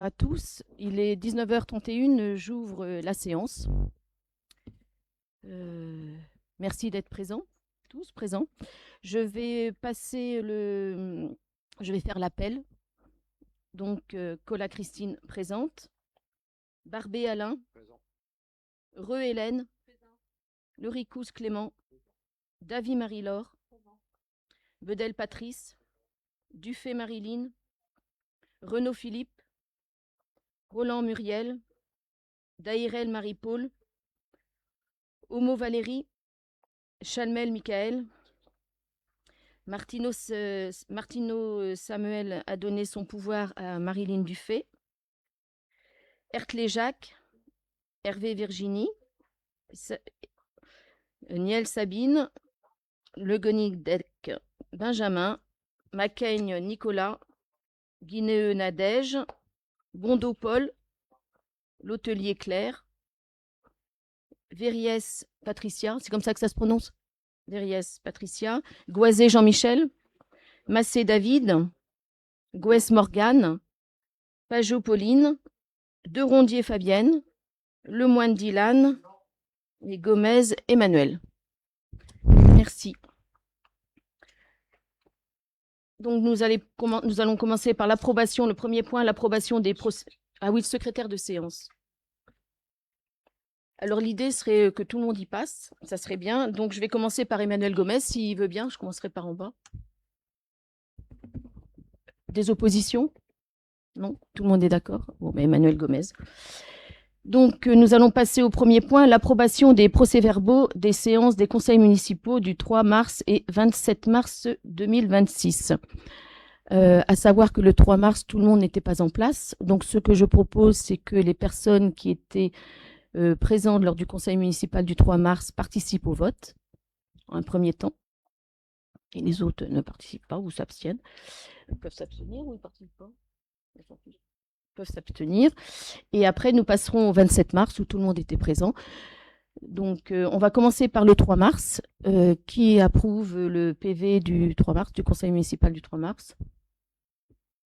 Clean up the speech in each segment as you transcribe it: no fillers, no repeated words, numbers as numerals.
À tous, il est 19h31, j'ouvre la séance. Merci d'être présents, tous présents. Je vais faire l'appel. Donc, Cola Christine présente, Barbé Alain, Hélène, Loricous Clément, Davy Marie-Laure, Bedel Patrice, Dufay Marilyn, Renaud Philippe, Roland Muriel, Daïrel Marie-Paul, Homo Valérie, Chalmel Michael, Martino Samuel a donné son pouvoir à Marilyn Dufay, Herclé Jacques, Hervé Virginie, Niel Sabine, Le Gonidec Benjamin, Macaigne Nicolas, Guinéeux Nadège, Bondo Paul, L'Hôtelier Claire, Verriès Patricia, c'est comme ça que ça se prononce, Verriès Patricia, Goisé Jean-Michel, Massé David, Gouès Morgane, Pajot Pauline, De Rondier Fabienne, Lemoine Dylan et Gomez Emmanuel. Merci. Donc nous allons commencer par l'approbation, le premier point, l'approbation des procès. Ah oui, le secrétaire de séance. Alors l'idée serait que tout le monde y passe, ça serait bien. Donc je vais commencer par Emmanuel Gomez, s'il veut bien, je commencerai par en bas. Des oppositions? Non, tout le monde est d'accord. Bon, ben Emmanuel Gomez. Donc, nous allons passer au premier point, l'approbation des procès-verbaux des séances des conseils municipaux du 3 mars et 27 mars 2026. À savoir que le 3 mars, tout le monde n'était pas en place. Donc, ce que je propose, c'est que les personnes qui étaient présentes lors du conseil municipal du 3 mars participent au vote, en un premier temps. Et les autres ne participent pas ou s'abstiennent. Ils peuvent s'abstenir ou ils ne participent pas. Ils peuvent s'abstenir. Et après, nous passerons au 27 mars où tout le monde était présent. Donc, on va commencer par le 3 mars. Qui approuve le PV du 3 mars, du conseil municipal du 3 mars?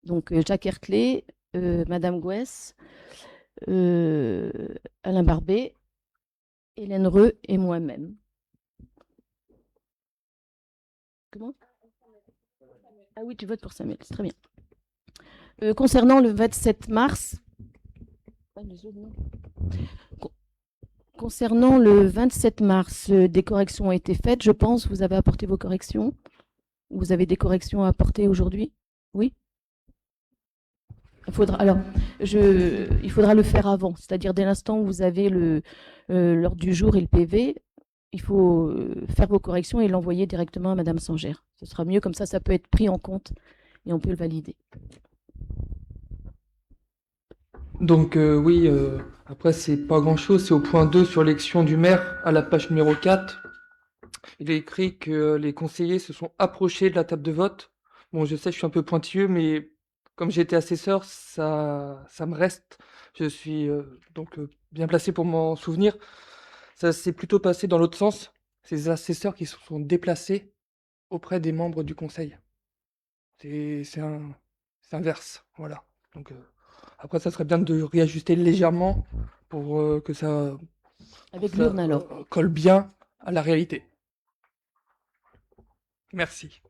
Donc, Jacques Herclé, Madame Gouès, Alain Barbet, Hélène Reux et moi-même. Comment? Ah oui, tu votes pour Samuel, c'est très bien. Concernant le 27 mars, concernant le 27 mars, des corrections ont été faites, je pense. Vous avez apporté vos corrections? Vous avez des corrections à apporter aujourd'hui? Oui? Il faudra le faire avant, c'est-à-dire dès l'instant où vous avez l'ordre du jour et le PV, il faut faire vos corrections et l'envoyer directement à Madame Sangère. Ce sera mieux, comme ça peut être pris en compte et on peut le valider. Donc oui, après c'est pas grand-chose, c'est au point 2 sur l'élection du maire à la page numéro 4. Il est écrit que les conseillers se sont approchés de la table de vote. Bon, je sais, je suis un peu pointilleux, mais comme j'ai été assesseur, ça me reste. Je suis donc bien placé pour m'en souvenir. Ça s'est plutôt passé dans l'autre sens. Ces assesseurs qui se sont déplacés auprès des membres du conseil. C'est inverse, voilà. Donc après, ça serait bien de réajuster légèrement pour que Avec ça l'urne alors. colle bien à la réalité. Merci.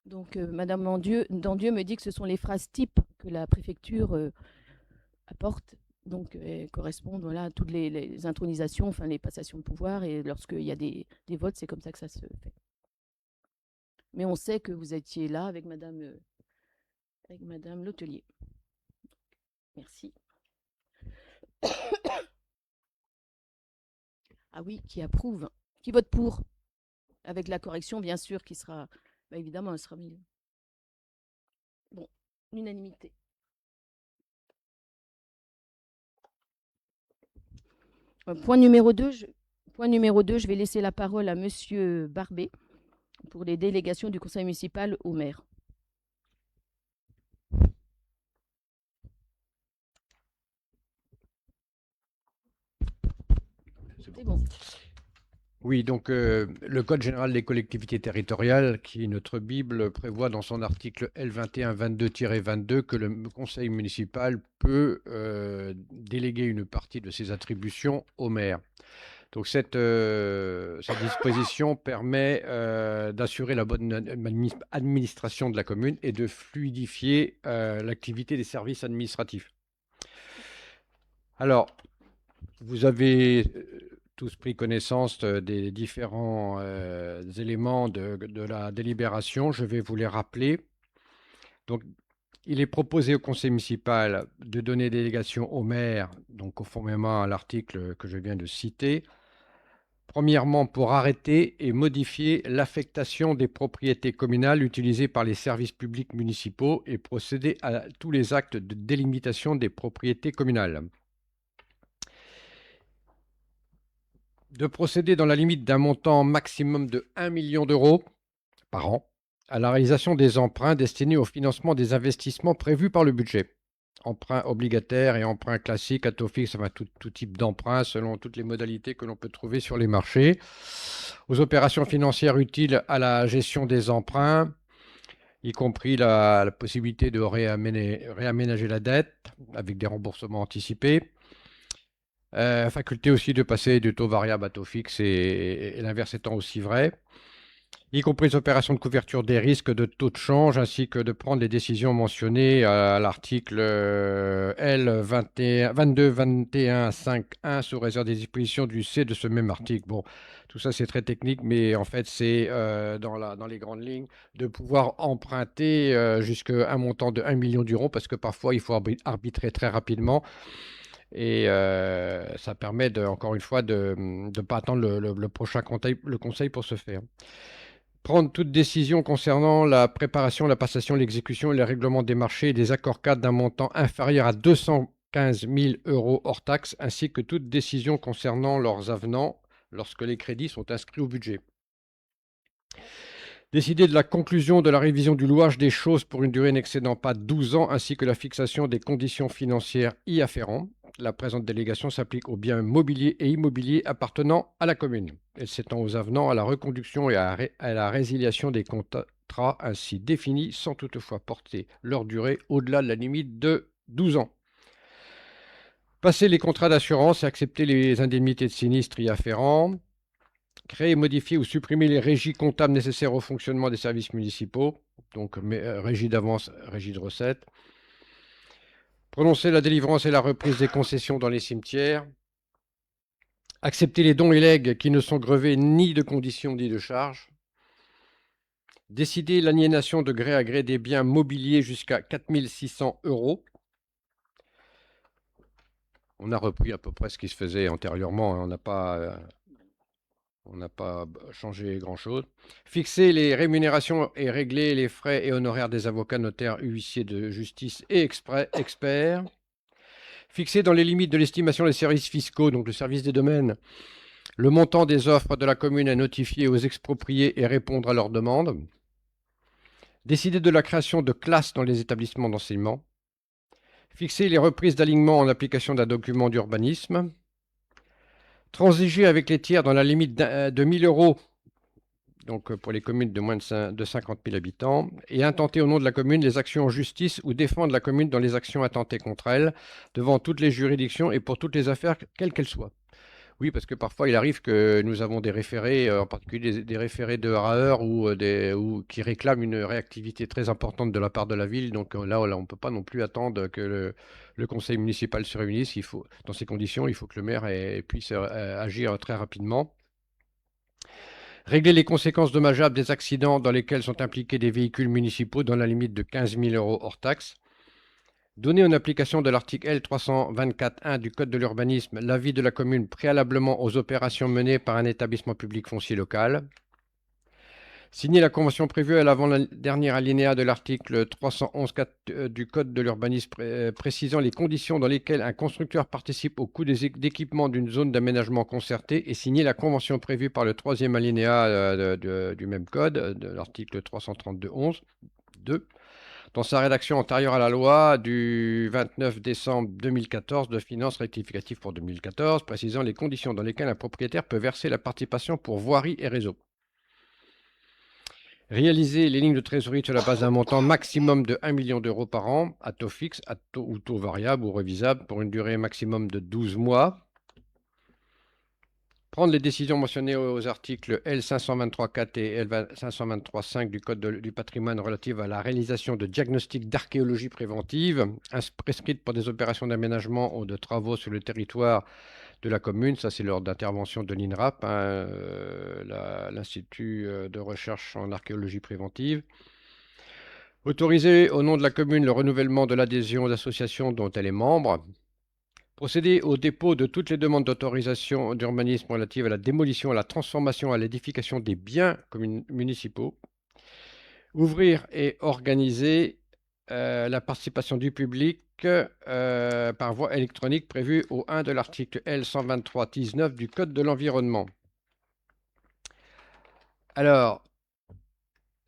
Donc, Madame Dandieu me dit que ce sont les phrases types que la préfecture apporte, donc correspondent voilà, à toutes les intronisations, enfin les passations de pouvoir, et lorsqu'il y a des votes, c'est comme ça que ça se fait. Mais on sait que vous étiez là avec Madame L'Hôtelier. Merci. Ah oui, qui approuve, qui vote pour, avec la correction, bien sûr, qui sera, bah, évidemment, elle sera mise. Bon, l'unanimité. Point numéro 2, je vais laisser la parole à Monsieur Barbet pour les délégations du conseil municipal au maire. C'est bon. Oui, donc le Code général des collectivités territoriales, qui est notre Bible, prévoit dans son article L2122-22 que le conseil municipal peut déléguer une partie de ses attributions au maire. Donc cette disposition permet d'assurer la bonne administration de la commune et de fluidifier l'activité des services administratifs. Alors, vous avez tous pris connaissance des différents éléments de la délibération. Je vais vous les rappeler. Donc, il est proposé au conseil municipal de donner délégation au maire, donc conformément à l'article que je viens de citer. Premièrement, pour arrêter et modifier l'affectation des propriétés communales utilisées par les services publics municipaux et procéder à tous les actes de délimitation des propriétés communales. De procéder dans la limite d'un montant maximum de 1 million d'euros par an à la réalisation des emprunts destinés au financement des investissements prévus par le budget. Emprunts obligataires et emprunts classiques à taux fixe, enfin tout type d'emprunt selon toutes les modalités que l'on peut trouver sur les marchés. Aux opérations financières utiles à la gestion des emprunts, y compris la possibilité de réaménager la dette avec des remboursements anticipés. Faculté aussi de passer du taux variable à taux fixe et l'inverse étant aussi vrai, y compris les opérations de couverture des risques de taux de change, ainsi que de prendre les décisions mentionnées à l'article L22-21-5-1 sous réserve des dispositions du C de ce même article. Bon, tout ça c'est très technique, mais en fait c'est dans les grandes lignes de pouvoir emprunter jusqu'à un montant de 1 million d'euros, parce que parfois il faut arbitrer très rapidement. Et ça permet, encore une fois, de ne pas attendre le prochain conseil pour ce faire. Prendre toute décision concernant la préparation, la passation, l'exécution et le règlement des marchés et des accords cadres d'un montant inférieur à 215 000 euros hors taxes, ainsi que toute décision concernant leurs avenants lorsque les crédits sont inscrits au budget. Décider de la conclusion de la révision du louage des choses pour une durée n'excédant pas 12 ans, ainsi que la fixation des conditions financières y afférentes. La présente délégation s'applique aux biens mobiliers et immobiliers appartenant à la commune. Elle s'étend aux avenants, à la reconduction et à la résiliation des contrats ainsi définis, sans toutefois porter leur durée au-delà de la limite de 12 ans. Passer les contrats d'assurance et accepter les indemnités de sinistre y afférents. Créer, modifier ou supprimer les régies comptables nécessaires au fonctionnement des services municipaux, donc régie d'avance, régie de recettes. Prononcer la délivrance et la reprise des concessions dans les cimetières. Accepter les dons et legs qui ne sont grevés ni de conditions ni de charges. Décider l'aliénation de gré à gré des biens mobiliers jusqu'à 4 600 euros. On a repris à peu près ce qui se faisait antérieurement, hein. On n'a pas changé grand-chose. Fixer les rémunérations et régler les frais et honoraires des avocats, notaires, huissiers de justice et experts. Fixer dans les limites de l'estimation des services fiscaux, donc le service des domaines, le montant des offres de la commune à notifier aux expropriés et répondre à leurs demandes. Décider de la création de classes dans les établissements d'enseignement. Fixer les reprises d'alignement en application d'un document d'urbanisme. Transiger avec les tiers dans la limite de 1 000 euros, donc pour les communes de moins de 50 000 habitants, et intenter au nom de la commune les actions en justice ou défendre la commune dans les actions intentées contre elle, devant toutes les juridictions et pour toutes les affaires, quelles qu'elles soient. Oui, parce que parfois il arrive que nous avons des référés, en particulier des référés de RAER ou qui réclament une réactivité très importante de la part de la ville. Donc là, on ne peut pas non plus attendre que le conseil municipal se réunisse. Dans ces conditions, il faut que le maire puisse agir très rapidement. Régler les conséquences dommageables des accidents dans lesquels sont impliqués des véhicules municipaux dans la limite de 15 000 euros hors taxes. Donner en application de l'article L324.1 du Code de l'urbanisme l'avis de la commune préalablement aux opérations menées par un établissement public foncier local. Signer la convention prévue à l'avant-dernier alinéa de l'article 311.4 du Code de l'urbanisme précisant les conditions dans lesquelles un constructeur participe au coût d'équipement d'une zone d'aménagement concerté et signer la convention prévue par le troisième alinéa du même code, de l'article 332.11 2, dans sa rédaction antérieure à la loi du 29 décembre 2014 de finances rectificatives pour 2014, précisant les conditions dans lesquelles un propriétaire peut verser la participation pour voirie et réseau. Réaliser les lignes de trésorerie sur la base d'un montant maximum de 1 million d'euros par an, à taux fixe, à taux ou taux variable ou révisable, pour une durée maximum de 12 mois. Prendre les décisions mentionnées aux articles L523.4 et L523.5 du Code du patrimoine relatives à la réalisation de diagnostics d'archéologie préventive, prescrites pour des opérations d'aménagement ou de travaux sur le territoire de la commune. Ça, c'est lors d'intervention de l'INRAP, l'Institut de recherche en archéologie préventive. Autoriser au nom de la commune le renouvellement de l'adhésion d'associations dont elle est membre. Procéder au dépôt de toutes les demandes d'autorisation d'urbanisme relatives à la démolition, à la transformation, à l'édification des biens municipaux. Ouvrir et organiser la participation du public par voie électronique prévue au 1 de l'article L123-19 du Code de l'environnement. Alors,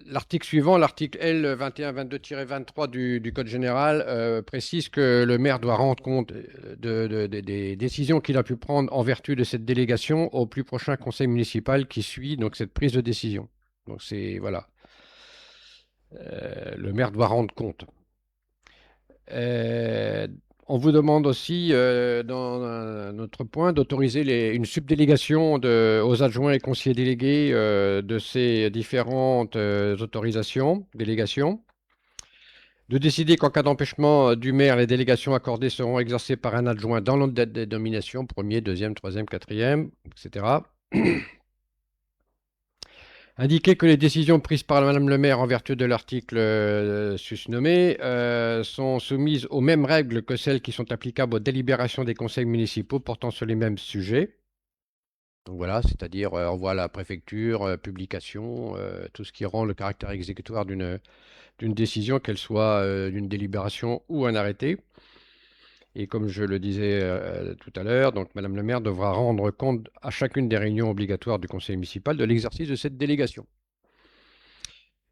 l'article suivant, l'article L2122-23 du Code général, précise que le maire doit rendre compte des décisions qu'il a pu prendre en vertu de cette délégation au plus prochain conseil municipal qui suit donc cette prise de décision. Donc c'est voilà, le maire doit rendre compte. On vous demande aussi, dans un autre point, d'autoriser une subdélégation aux adjoints et conseillers délégués de ces différentes délégations. De décider qu'en cas d'empêchement du maire, les délégations accordées seront exercées par un adjoint dans l'ordre des nominations, premier, deuxième, troisième, quatrième, etc. Indiquer que les décisions prises par Madame le maire en vertu de l'article susnommé sont soumises aux mêmes règles que celles qui sont applicables aux délibérations des conseils municipaux portant sur les mêmes sujets. Donc voilà, c'est-à-dire envoi à la préfecture, publication, tout ce qui rend le caractère exécutoire d'une décision, qu'elle soit d'une délibération ou un arrêté. Et comme je le disais tout à l'heure, donc Madame le maire devra rendre compte à chacune des réunions obligatoires du conseil municipal de l'exercice de cette délégation.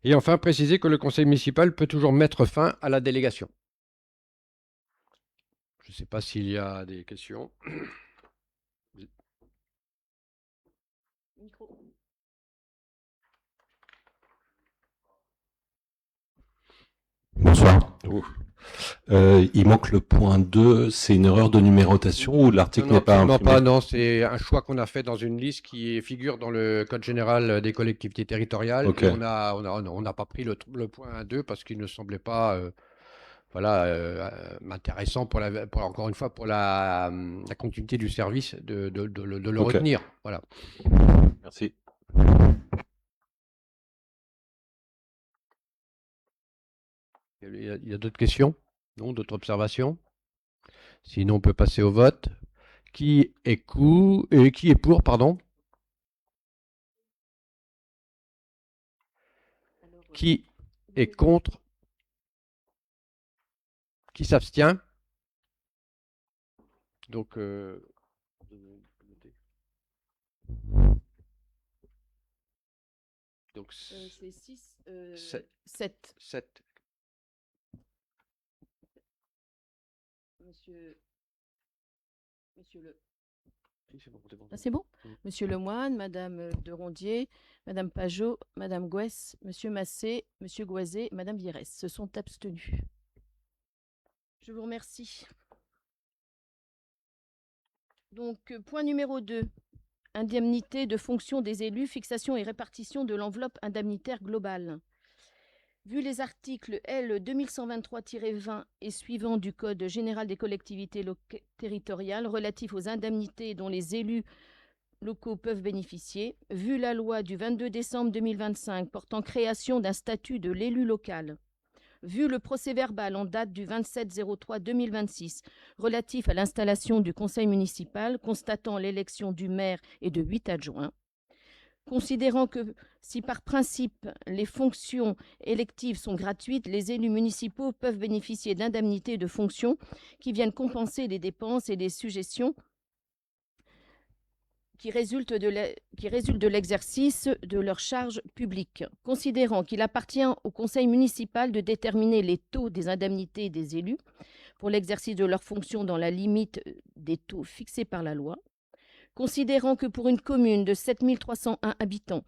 Et enfin, préciser que le conseil municipal peut toujours mettre fin à la délégation. Je ne sais pas s'il y a des questions. Micro. Bonsoir. Il manque le point 2, c'est une erreur de numérotation ou l'article n'est pas imprimé? Pas, non, c'est un choix qu'on a fait dans une liste qui figure dans le Code général des collectivités territoriales. Okay. Et on n'a pas pris le point 2 parce qu'il ne semblait pas intéressant encore une fois pour la continuité du service de le retenir. Voilà. Merci. Il y a d'autres questions? Non, d'autres observations? Sinon, on peut passer au vote. Qui est pour, pardon? Qui est contre? Qui s'abstient? Donc, c'est 6, 7. 7. Monsieur Le... Ah, c'est bon. Monsieur Lemoine, Madame de Rondier, Madame Pajot, Madame Gouès, Monsieur Massé, Monsieur Goisé, Madame Virès se sont abstenus. Je vous remercie. Donc, point numéro 2. Indemnité de fonction des élus, fixation et répartition de l'enveloppe indemnitaire globale. Vu les articles L 2123-20 et suivants du Code général des collectivités territoriales relatifs aux indemnités dont les élus locaux peuvent bénéficier, vu la loi du 22 décembre 2025 portant création d'un statut de l'élu local, vu le procès-verbal en date du 27-03-2026 relatif à l'installation du conseil municipal constatant l'élection du maire et de 8 adjoints, considérant que si par principe les fonctions électives sont gratuites, les élus municipaux peuvent bénéficier d'indemnités de fonction qui viennent compenser les dépenses et les sujétions qui résulte de l'exercice de leurs charges publiques, considérant qu'il appartient au conseil municipal de déterminer les taux des indemnités des élus pour l'exercice de leurs fonctions dans la limite des taux fixés par la loi, considérant que pour une commune de 7 301 habitants,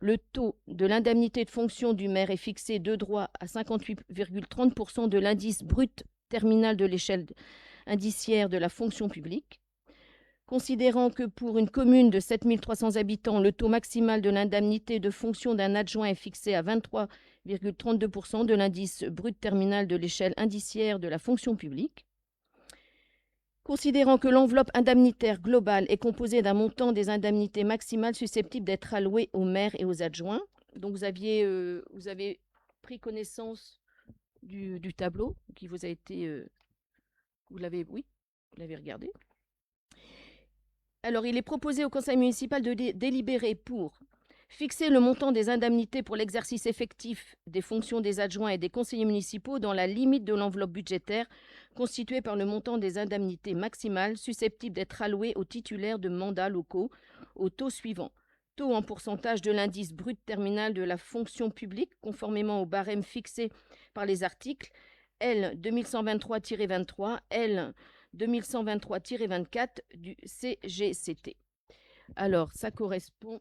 le taux de l'indemnité de fonction du maire est fixé de droit à 58,30% de l'indice brut terminal de l'échelle indiciaire de la fonction publique, considérant que pour une commune de 7 300 habitants, le taux maximal de l'indemnité de fonction d'un adjoint est fixé à 23,32% de l'indice brut terminal de l'échelle indiciaire de la fonction publique, considérant que l'enveloppe indemnitaire globale est composée d'un montant des indemnités maximales susceptibles d'être allouées aux maires et aux adjoints. Donc vous avez pris connaissance du tableau qui vous a été... vous l'avez regardé. Alors, il est proposé au conseil municipal de délibérer pour fixer le montant des indemnités pour l'exercice effectif des fonctions des adjoints et des conseillers municipaux dans la limite de l'enveloppe budgétaire constituée par le montant des indemnités maximales susceptibles d'être allouées aux titulaires de mandats locaux au taux suivant. Taux en pourcentage de l'indice brut terminal de la fonction publique, conformément au barème fixé par les articles L 2123-23, L 2123-24 du CGCT. Alors, ça correspond...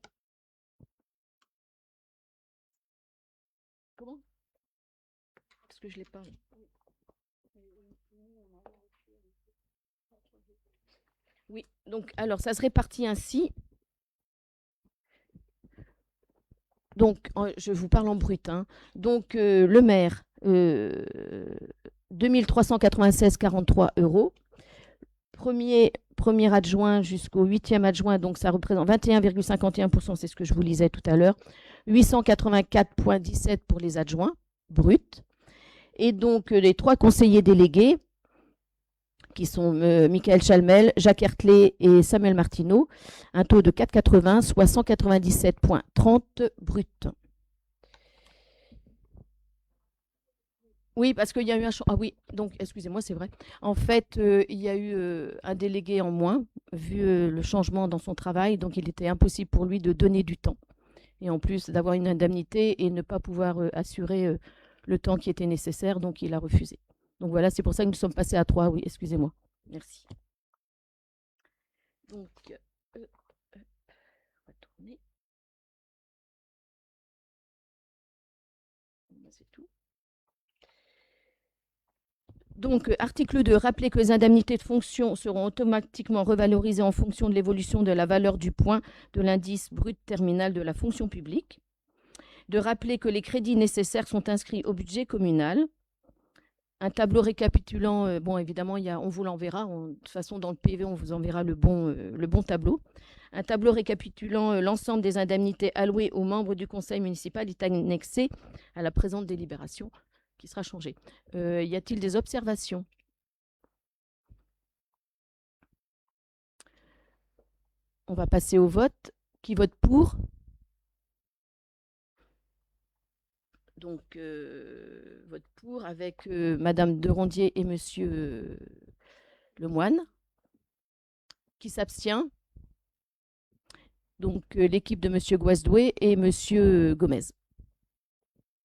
Comment? Parce que je ne l'ai pas. Oui, donc, alors, ça se répartit ainsi. Donc, je vous parle en brut. Hein. Donc, le maire, 2396,43 €. Premier adjoint jusqu'au 8e adjoint, donc ça représente 21,51%, c'est ce que je vous lisais tout à l'heure. 884,17 pour les adjoints bruts. Et donc, les 3 conseillers délégués, qui sont Michael Chalmel, Jacques Hertlé et Samuel Martineau, un taux de 4,80, soit 197,30 brut. Oui, parce qu'il y a eu un... Ah oui, donc, excusez-moi, c'est vrai. En fait, il y a eu un délégué en moins, vu le changement dans son travail, donc il était impossible pour lui de donner du temps. Et en plus, d'avoir une indemnité et ne pas pouvoir assurer le temps qui était nécessaire, donc il a refusé. Donc voilà, c'est pour ça que nous sommes passés à 3, oui, excusez-moi. Merci. Donc, on va tourner. C'est tout. Donc, article 2, rappeler que les indemnités de fonction seront automatiquement revalorisées en fonction de l'évolution de la valeur du point de l'indice brut terminal de la fonction publique. De rappeler que les crédits nécessaires sont inscrits au budget communal. Un tableau récapitulant, bon, évidemment, on vous l'enverra. De toute façon, dans le PV, on vous enverra le bon tableau. Un tableau récapitulant l'ensemble des indemnités allouées aux membres du conseil municipal est annexé à la présente délibération qui sera changée. Y a-t-il des observations? On va passer au vote. Qui vote pour? Donc, vote pour avec Madame Derondier et Monsieur Lemoine. Qui s'abstient? Donc, l'équipe de Monsieur Guasdoué et Monsieur Gomez.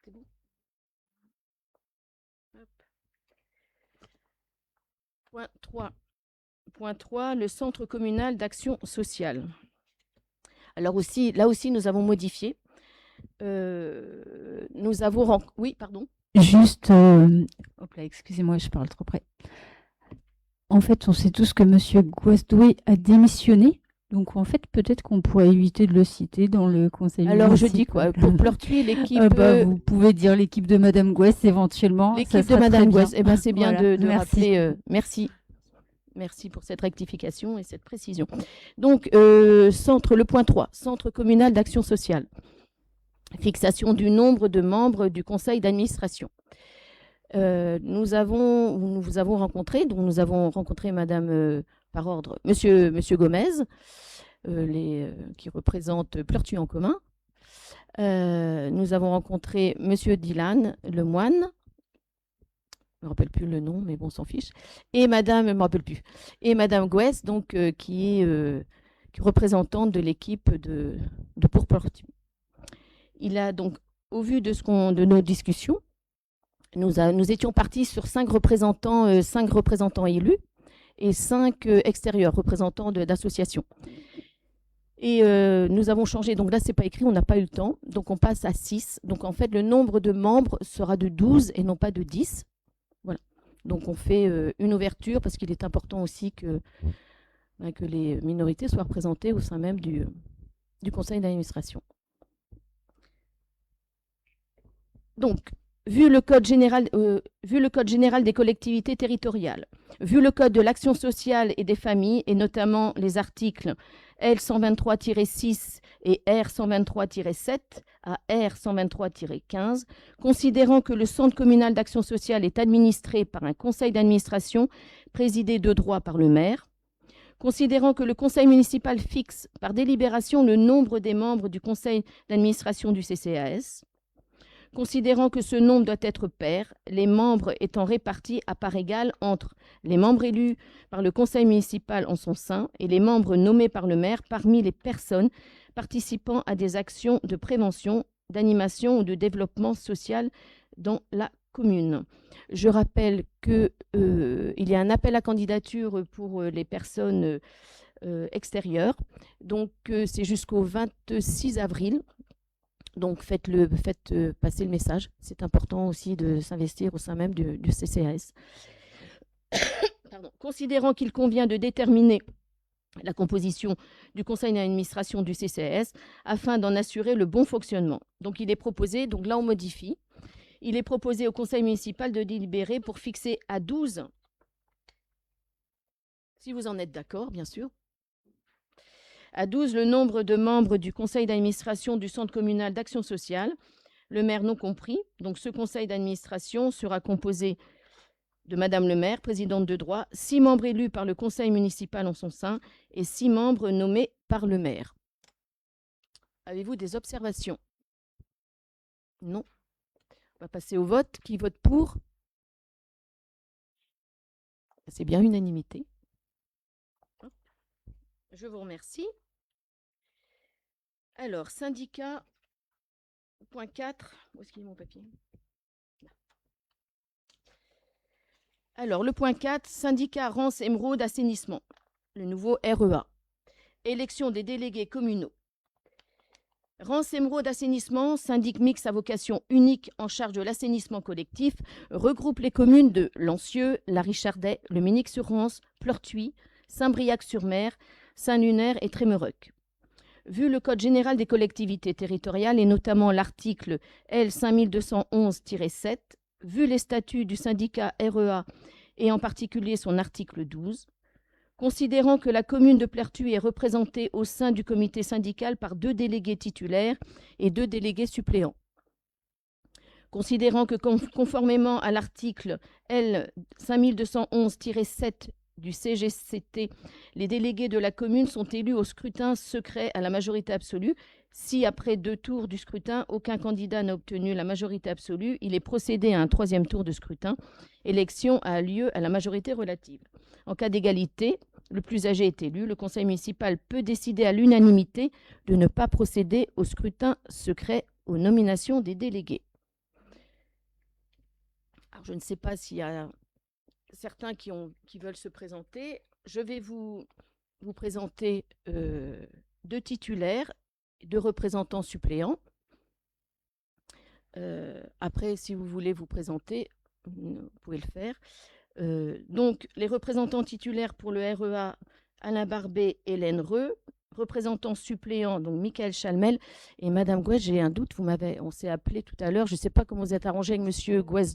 C'est bon? Point 3. Point 3, le centre communal d'action sociale. Alors là aussi, nous avons modifié. Nous avons... Oui, pardon. Juste, hop là, excusez-moi, je parle trop près. En fait, on sait tous que M. Guasdoué a démissionné. Donc, en fait, peut-être qu'on pourrait éviter de le citer dans le conseil municipal. Alors, je dis quoi? Pour Pleurtuis, l'équipe... vous pouvez dire l'équipe de Madame Guès, éventuellement. L'équipe de Madame Guès. Eh bien, c'est bien voilà. de rappeler... merci. Merci pour cette rectification et cette précision. Donc, le point 3, centre communal d'action sociale. Fixation du nombre de membres du conseil d'administration. Nous vous avons rencontré Madame, par ordre, Monsieur Gomez, qui représente Pleurtuis en commun. Nous avons rencontré Monsieur Dylan Lemoine. Je ne me rappelle plus le nom, mais bon, on s'en fiche. Et Madame, je ne me rappelle plus. Et Madame Guès, donc, qui représentante de l'équipe de Pourportu. Il a donc, au vu de nos discussions, nous étions partis sur 5 représentants élus et 5 extérieurs, représentants d'associations. Et nous avons changé, donc là c'est pas écrit, on n'a pas eu le temps, donc on passe à 6. Donc en fait le nombre de membres sera de 12 et non pas de 10. Voilà. Donc on fait une ouverture parce qu'il est important aussi que les minorités soient représentées au sein même du conseil d'administration. Donc, vu le code général des collectivités territoriales, vu le code de l'action sociale et des familles, et notamment les articles L123-6 et R123-7 à R123-15, considérant que le centre communal d'action sociale est administré par un conseil d'administration présidé de droit par le maire, considérant que le conseil municipal fixe par délibération le nombre des membres du conseil d'administration du CCAS, considérant que ce nombre doit être pair, les membres étant répartis à part égale entre les membres élus par le conseil municipal en son sein et les membres nommés par le maire parmi les personnes participant à des actions de prévention, d'animation ou de développement social dans la commune. Je rappelle qu'il y a un appel à candidature pour les personnes extérieures. Donc, c'est jusqu'au 26 avril. Donc, faites passer le message. C'est important aussi de s'investir au sein même du CCAS. Pardon. Considérant qu'il convient de déterminer la composition du conseil d'administration du CCAS afin d'en assurer le bon fonctionnement. Donc, il est proposé, donc là on modifie, il est proposé au conseil municipal de délibérer pour fixer à 12, si vous en êtes d'accord, bien sûr, à 12 le nombre de membres du conseil d'administration du centre communal d'action sociale, le maire non compris. Donc ce conseil d'administration sera composé de Madame le maire, présidente de droit, 6 membres élus par le conseil municipal en son sein et 6 membres nommés par le maire. Avez-vous des observations? Non. On va passer au vote. Qui vote pour? C'est bien unanimité. Je vous remercie. Alors, syndicat, point 4. Où est-ce qu'il est mon papier? Alors, le point 4, syndicat Rance Émeraude Assainissement, le nouveau REA. Élection des délégués communaux. Rance Émeraude Assainissement, syndic mixte à vocation unique en charge de l'assainissement collectif, regroupe les communes de Lancieux, La Richardaie, le Ménic-sur-Rance, Pleurtuis, Saint-Briac-sur-Mer, Saint-Lunaire et Trémeureuc. Vu le Code général des collectivités territoriales et notamment l'article L 5211-7, vu les statuts du syndicat REA et en particulier son article 12, considérant que la commune de Pleurtuis est représentée au sein du comité syndical par 2 délégués titulaires et 2 délégués suppléants, considérant que conformément à l'article L 5211-7 du CGCT, les délégués de la commune sont élus au scrutin secret à la majorité absolue. Si, après 2 tours du scrutin, aucun candidat n'a obtenu la majorité absolue, il est procédé à un 3e tour de scrutin. L'élection a lieu à la majorité relative. En cas d'égalité, le plus âgé est élu. Le conseil municipal peut décider à l'unanimité de ne pas procéder au scrutin secret aux nominations des délégués. Alors, je ne sais pas s'il y a certains qui veulent se présenter. Je vais vous présenter 2 titulaires, 2 représentants suppléants. Après, si vous voulez vous présenter, vous pouvez le faire. Donc, les représentants titulaires pour le REA, Alain Barbet et Hélène Reux. Représentants suppléants, donc Michael Chalmel et Madame Gouez. J'ai un doute, on s'est appelé tout à l'heure. Je ne sais pas comment vous êtes arrangé avec Monsieur Gomez,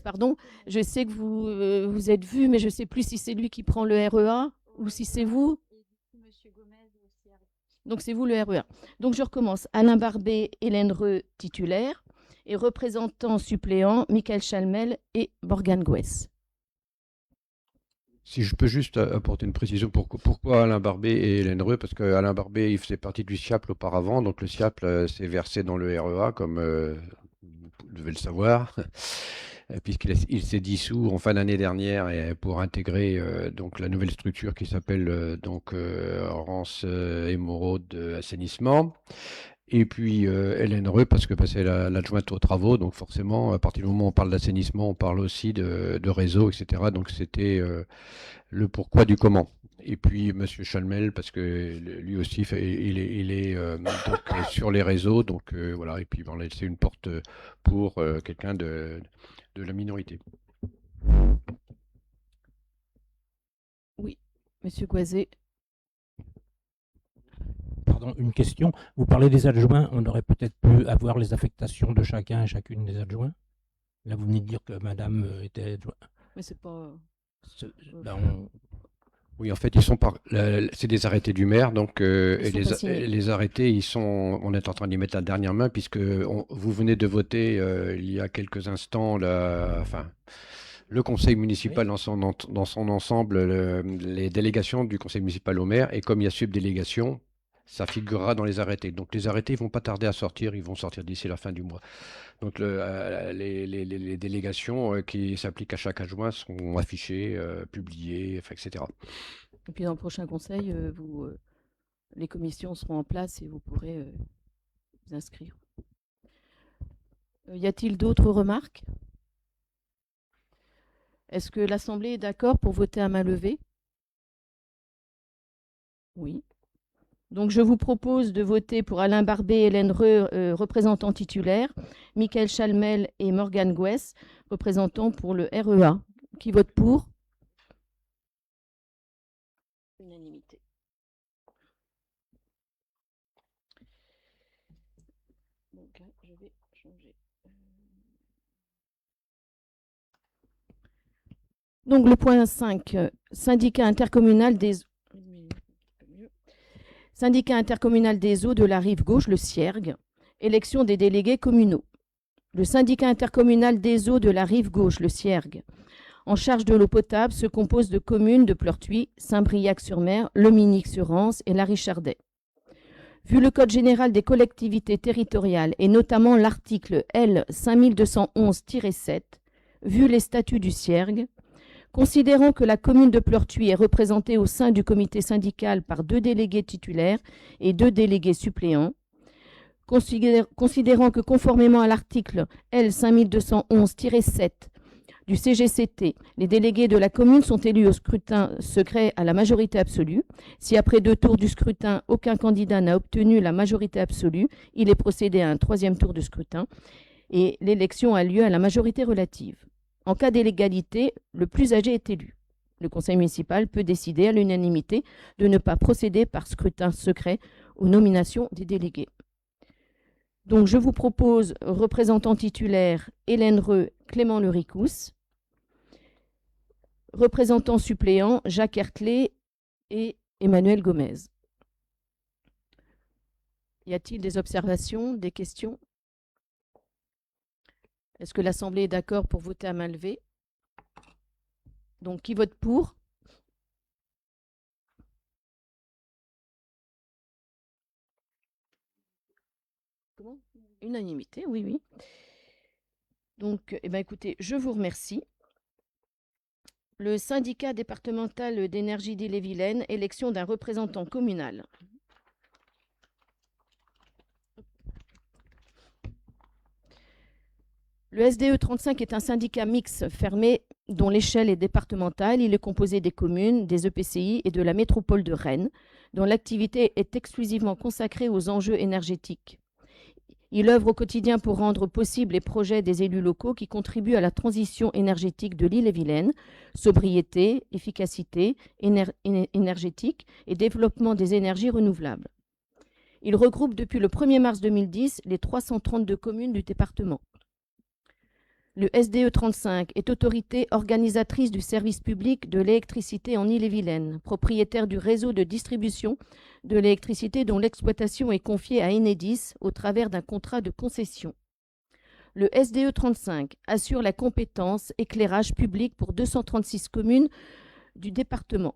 pardon. Je sais que vous êtes vus, mais je ne sais plus si c'est lui qui prend le REA ou si c'est vous. Donc c'est vous le REA. Donc je recommence. Alain Barbet, Hélène Reux, titulaire, et représentants suppléants, Michael Chalmel et Morgane Gouez. Si je peux juste apporter une précision, pourquoi Alain Barbet et Hélène Reux? Parce qu'Alain Barbet, il faisait partie du SIAPL auparavant, donc le SIAPL s'est versé dans le REA, comme vous devez le savoir. puisqu'il s'est dissous en fin d'année dernière et pour intégrer donc la nouvelle structure qui s'appelle Rance Émeraude Assainissement. Et puis Hélène Reux, parce que c'est l'adjointe aux travaux, donc forcément, à partir du moment où on parle d'assainissement, on parle aussi de réseau, etc. Donc c'était le pourquoi du comment. Et puis Monsieur Chalmel, parce que lui aussi, il est donc, sur les réseaux, donc voilà. Et puis on a laissé une porte pour quelqu'un de la minorité. Oui, Monsieur Goisé. Pardon, une question. Vous parlez des adjoints, on aurait peut-être pu avoir les affectations de chacun et chacune des adjoints. Là, vous venez de dire que madame était adjointe. Mais c'est pas... Oui, en fait, c'est des arrêtés du maire, donc et les arrêtés, on est en train d'y mettre la dernière main, puisque vous venez de voter il y a quelques instants le conseil municipal dans son ensemble, les délégations du conseil municipal au maire, et comme il y a subdélégation, ça figurera dans les arrêtés. Donc les arrêtés ne vont pas tarder à sortir, ils vont sortir d'ici la fin du mois. Donc les délégations qui s'appliquent à chaque adjoint seront affichées, publiées, etc. Et puis dans le prochain conseil, les commissions seront en place et vous pourrez vous inscrire. Y a-t-il d'autres remarques? Est-ce que l'Assemblée est d'accord pour voter à main levée? Oui. Donc, je vous propose de voter pour Alain Barbé, Hélène Reux, représentant titulaire, Michael Chalmel et Morgane Gouès, représentant pour le REA. Qui vote pour? Unanimité. Donc, là, je vais changer. Donc, le point 5, syndicat intercommunal des eaux de la rive gauche, le CIERG, élection des délégués communaux. Le syndicat intercommunal des eaux de la rive gauche, le CIERG, en charge de l'eau potable, se compose de communes de Pleurtuis, Saint-Briac-sur-Mer, Le Minic-sur-Rance et La Richardaie. Vu le Code général des collectivités territoriales et notamment l'article L 5211-7, vu les statuts du CIERG, considérant que la commune de Pleurtuis est représentée au sein du comité syndical par 2 délégués titulaires et 2 délégués suppléants, considérant que conformément à l'article L 5211-7 du CGCT, les délégués de la commune sont élus au scrutin secret à la majorité absolue. Si après 2 tours du scrutin, aucun candidat n'a obtenu la majorité absolue, il est procédé à un 3e tour de scrutin et l'élection a lieu à la majorité relative. En cas d'illégalité, le plus âgé est élu. Le conseil municipal peut décider à l'unanimité de ne pas procéder par scrutin secret aux nominations des délégués. Donc, je vous propose représentant titulaire Hélène Reux, Clément Lericous, représentant suppléant Jacques Herclé et Emmanuel Gomez. Y a-t-il des observations, des questions? Est-ce que l'Assemblée est d'accord pour voter à main levée? Donc, qui vote pour? Comment? Unanimité, oui, oui. Donc, écoutez, je vous remercie. Le syndicat départemental d'énergie d'Ille-et-Vilaine, élection d'un représentant communal. Le SDE 35 est un syndicat mixte fermé dont l'échelle est départementale. Il est composé des communes, des EPCI et de la métropole de Rennes, dont l'activité est exclusivement consacrée aux enjeux énergétiques. Il œuvre au quotidien pour rendre possibles les projets des élus locaux qui contribuent à la transition énergétique de l'Ille-et-Vilaine, sobriété, efficacité énergétique et développement des énergies renouvelables. Il regroupe depuis le 1er mars 2010 les 332 communes du département. Le SDE 35 est autorité organisatrice du service public de l'électricité en Ille-et-Vilaine, propriétaire du réseau de distribution de l'électricité dont l'exploitation est confiée à Enedis au travers d'un contrat de concession. Le SDE 35 assure la compétence éclairage public pour 236 communes du département.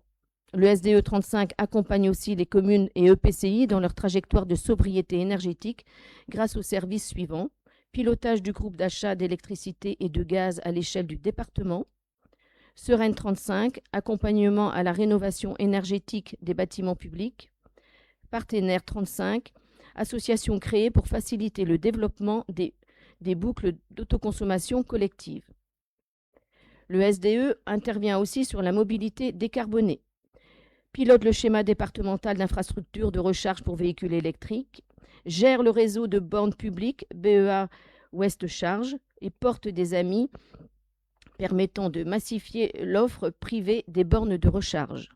Le SDE 35 accompagne aussi les communes et EPCI dans leur trajectoire de sobriété énergétique grâce aux services suivants: pilotage du groupe d'achat d'électricité et de gaz à l'échelle du département. Sereine 35, accompagnement à la rénovation énergétique des bâtiments publics. Partenaire 35, association créée pour faciliter le développement des boucles d'autoconsommation collective. Le SDE intervient aussi sur la mobilité décarbonée. Pilote le schéma départemental d'infrastructures de recharge pour véhicules électriques, gère le réseau de bornes publiques BEA Ouest Charge et porte des amis permettant de massifier l'offre privée des bornes de recharge.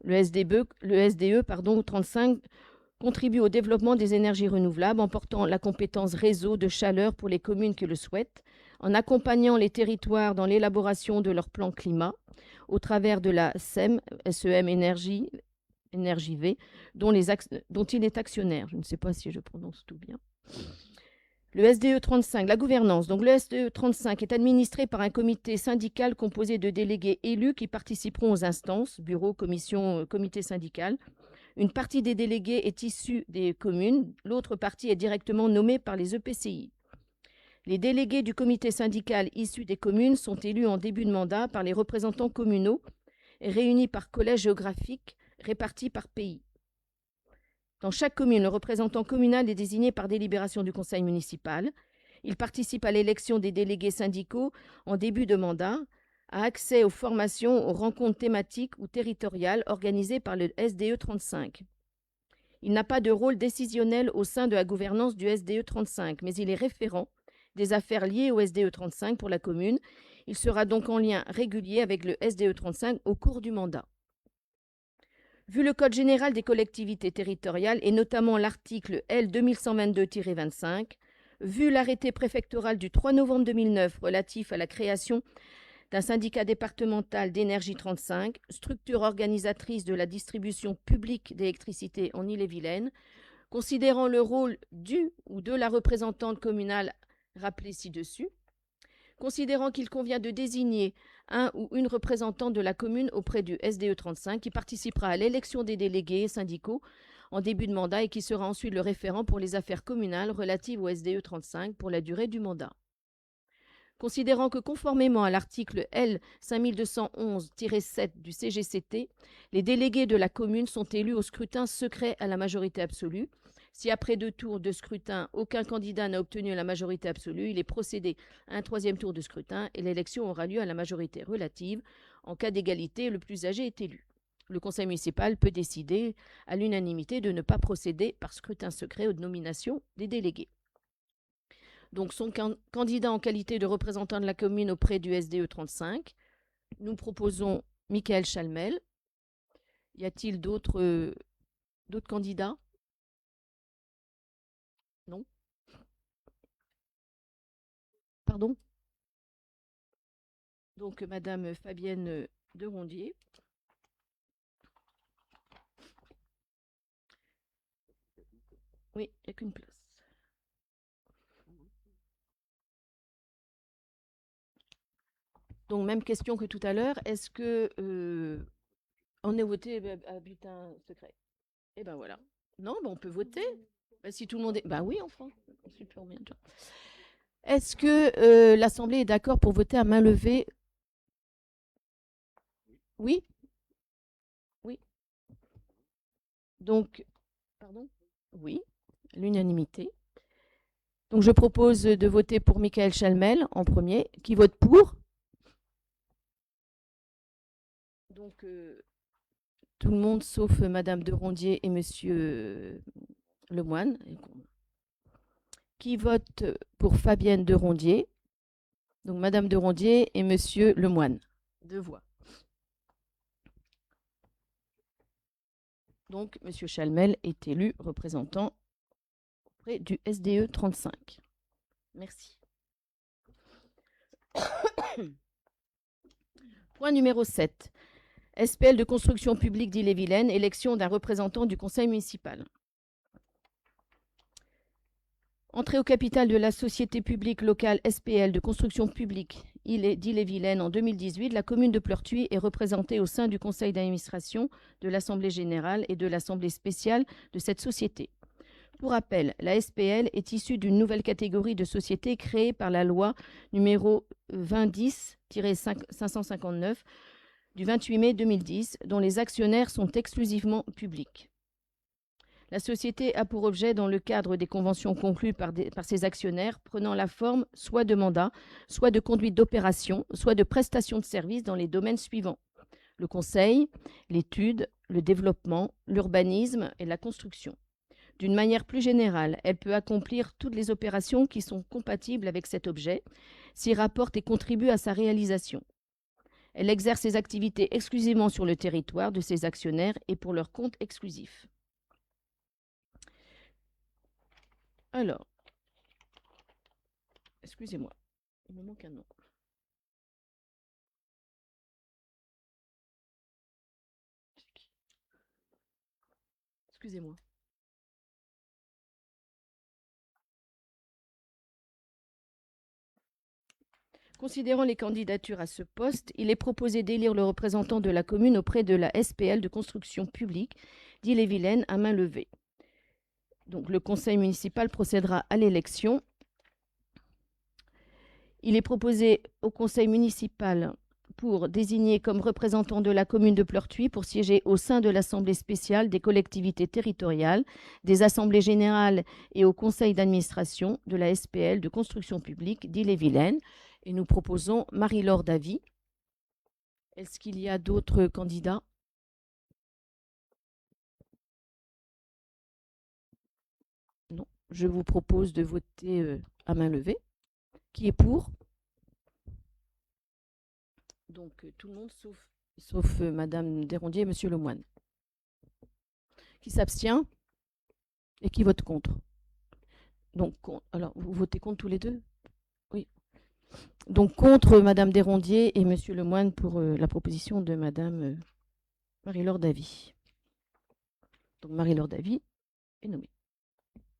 Le SDE 35 contribue au développement des énergies renouvelables en portant la compétence réseau de chaleur pour les communes qui le souhaitent, en accompagnant les territoires dans l'élaboration de leur plan climat au travers de la SEM Énergie V, dont il est actionnaire. Je ne sais pas si je prononce tout bien. Le SDE 35, la gouvernance. Donc, le SDE 35 est administré par un comité syndical composé de délégués élus qui participeront aux instances, bureau, commission, comité syndical. Une partie des délégués est issue des communes, l'autre partie est directement nommée par les EPCI. Les délégués du comité syndical issus des communes sont élus en début de mandat par les représentants communaux et réunis par collège géographique répartis par pays. Dans chaque commune, le représentant communal est désigné par délibération du conseil municipal. Il participe à l'élection des délégués syndicaux en début de mandat, a accès aux formations, aux rencontres thématiques ou territoriales organisées par le SDE 35. Il n'a pas de rôle décisionnel au sein de la gouvernance du SDE 35, mais il est référent des affaires liées au SDE 35 pour la commune. Il sera donc en lien régulier avec le SDE 35 au cours du mandat. Vu le Code général des collectivités territoriales et notamment l'article L 2122-25, vu l'arrêté préfectoral du 3 novembre 2009 relatif à la création d'un syndicat départemental d'énergie 35, structure organisatrice de la distribution publique d'électricité en Ille-et-Vilaine, considérant le rôle du ou de la représentante communale rappelée ci-dessus, considérant qu'il convient de désigner un ou une représentante de la commune auprès du SDE 35 qui participera à l'élection des délégués syndicaux en début de mandat et qui sera ensuite le référent pour les affaires communales relatives au SDE 35 pour la durée du mandat. Considérant que conformément à l'article L 5211-7 du CGCT, les délégués de la commune sont élus au scrutin secret à la majorité absolue. Si après 2 tours de scrutin, aucun candidat n'a obtenu la majorité absolue, il est procédé à un 3e tour de scrutin et l'élection aura lieu à la majorité relative. En cas d'égalité, le plus âgé est élu. Le conseil municipal peut décider à l'unanimité de ne pas procéder par scrutin secret aux nominations des délégués. Donc, son candidat en qualité de représentant de la commune auprès du SDE 35, nous proposons Michael Chalmel. Y a-t-il d'autres candidats ? Non. Pardon ? Donc, Madame Fabienne de Rondier. Oui, il n'y a qu'une place. Donc, même question que tout à l'heure. Est-ce que on est voté à bulletin secret? Eh ben voilà. Non, ben on peut voter. Ben, si tout le monde est... Ben oui, enfin. Super bien. Est-ce que l'Assemblée est d'accord pour voter à main levée? Oui? Oui. Donc, pardon? Oui, l'unanimité. Donc, je propose de voter pour Michael Chalmel en premier. Qui vote pour? Donc, tout le monde sauf Madame de Rondier et Monsieur Lemoine. Qui vote pour Fabienne de Rondier? Donc, Madame de Rondier et Monsieur Lemoine. 2 voix. Donc, Monsieur Chalmel est élu représentant auprès du SDE 35. Merci. Point numéro 7. SPL de construction publique d'Ille-et-Vilaine, élection d'un représentant du conseil municipal. Entrée au capital de la société publique locale SPL de construction publique d'Ille-et-Vilaine en 2018, la commune de Pleurtuis est représentée au sein du conseil d'administration de l'Assemblée générale et de l'Assemblée spéciale de cette société. Pour rappel, la SPL est issue d'une nouvelle catégorie de sociétés créée par la loi numéro 2010-559 du 28 mai 2010, dont les actionnaires sont exclusivement publics. La société a pour objet, dans le cadre des conventions conclues par ses actionnaires, prenant la forme soit de mandat, soit de conduite d'opération, soit de prestation de services dans les domaines suivants: le conseil, l'étude, le développement, l'urbanisme et la construction. D'une manière plus générale, elle peut accomplir toutes les opérations qui sont compatibles avec cet objet, s'y rapporte et contribue à sa réalisation. Elle exerce ses activités exclusivement sur le territoire de ses actionnaires et pour leur compte exclusif. Alors, excusez-moi, il me manque un nom. Excusez-moi. Considérant les candidatures à ce poste, il est proposé d'élire le représentant de la commune auprès de la SPL de construction publique d'Ille-et-Vilaine à main levée. Donc, le conseil municipal procédera à l'élection. Il est proposé au conseil municipal pour désigner comme représentant de la commune de Pleurtuis pour siéger au sein de l'Assemblée spéciale des collectivités territoriales, des assemblées générales et au conseil d'administration de la SPL de construction publique d'Ille-et-Vilaine. Et nous proposons Marie-Laure Davy. Est-ce qu'il y a d'autres candidats? Non. Je vous propose de voter à main levée. Qui est pour? Donc tout le monde sauf Madame Desrondiers et Monsieur Lemoine. Qui s'abstient et qui vote contre? Donc, alors, vous votez contre tous les deux? Oui. Donc contre Madame Desrondiers et Monsieur Lemoine pour la proposition de Madame Marie-Laure Davy. Donc Marie-Laure Davy est nommée.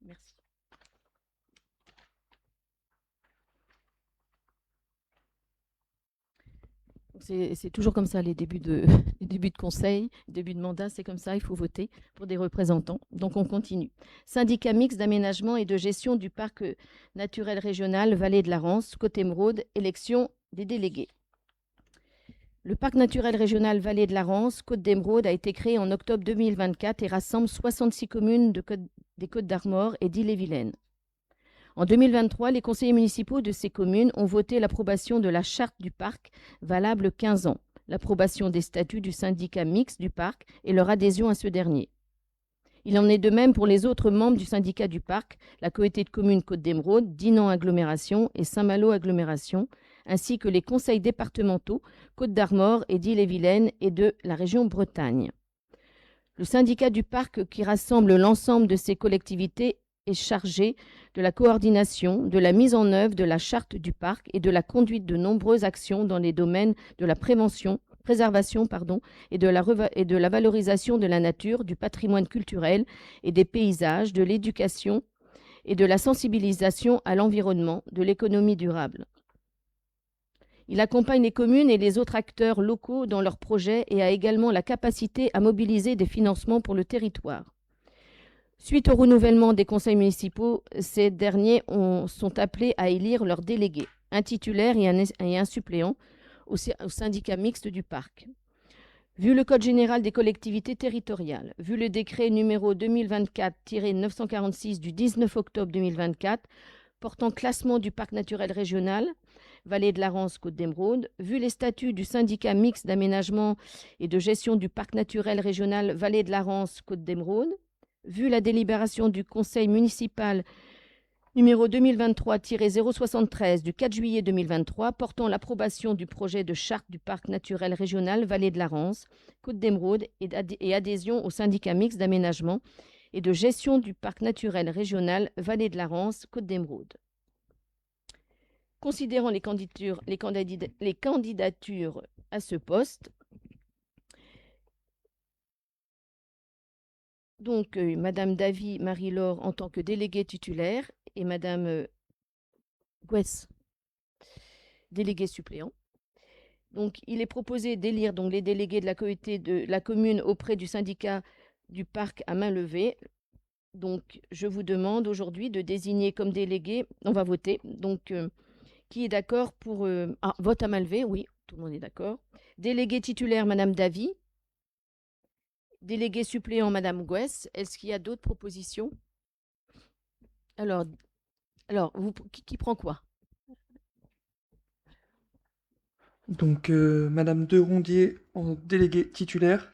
Merci. C'est toujours comme ça, les débuts de conseil, les débuts de mandat, c'est comme ça, il faut voter pour des représentants. Donc on continue. Syndicat mixte d'aménagement et de gestion du parc naturel régional Vallée de la Rance, Côte-Émeraude, élection des délégués. Le parc naturel régional Vallée de la Rance, Côte d'Émeraude, a été créé en octobre 2024 et rassemble 66 communes des Côtes-d'Armor et d'Ille-et-Vilaine. En 2023, les conseillers municipaux de ces communes ont voté l'approbation de la charte du parc, valable 15 ans, l'approbation des statuts du syndicat mixte du parc et leur adhésion à ce dernier. Il en est de même pour les autres membres du syndicat du parc, la communauté de communes Côte d'Émeraude, Dinan Agglomération et Saint-Malo Agglomération, ainsi que les conseils départementaux Côte d'Armor et d'Ille-et-Vilaine et de la région Bretagne. Le syndicat du parc, qui rassemble l'ensemble de ces collectivités, est chargé de la coordination, de la mise en œuvre de la charte du parc et de la conduite de nombreuses actions dans les domaines de la préservation et de la valorisation de la nature, du patrimoine culturel et des paysages, de l'éducation et de la sensibilisation à l'environnement, de l'économie durable. Il accompagne les communes et les autres acteurs locaux dans leurs projets et a également la capacité à mobiliser des financements pour le territoire. Suite au renouvellement des conseils municipaux, ces derniers sont appelés à élire leurs délégués, un titulaire et un suppléant au syndicat mixte du parc. Vu le Code général des collectivités territoriales, vu le décret numéro 2024-946 du 19 octobre 2024 portant classement du parc naturel régional Vallée de la Rance, Côte d'Émeraude, vu les statuts du syndicat mixte d'aménagement et de gestion du parc naturel régional Vallée de la Rance, Côte d'Émeraude, vu la délibération du conseil municipal numéro 2023-073 du 4 juillet 2023 portant l'approbation du projet de charte du parc naturel régional Vallée de la Rance, Côte d'Émeraude et adhésion au syndicat mixte d'aménagement et de gestion du parc naturel régional Vallée de la Rance, Côte d'Émeraude. Considérant les candidatures à ce poste, donc Madame Davy Marie-Laure en tant que déléguée titulaire et Madame Guès, déléguée suppléant. Donc il est proposé d'élire donc les délégués de la communauté de la commune auprès du syndicat du parc à main levée. Donc, je vous demande aujourd'hui de désigner comme délégué, on va voter, donc qui est d'accord pour... vote à main levée, oui, tout le monde est d'accord. Délégué titulaire, Madame Davy. Délégué suppléant, Madame Gouès. Est-ce qu'il y a d'autres propositions? Alors qui prend quoi? Donc, Madame Derondier en délégué titulaire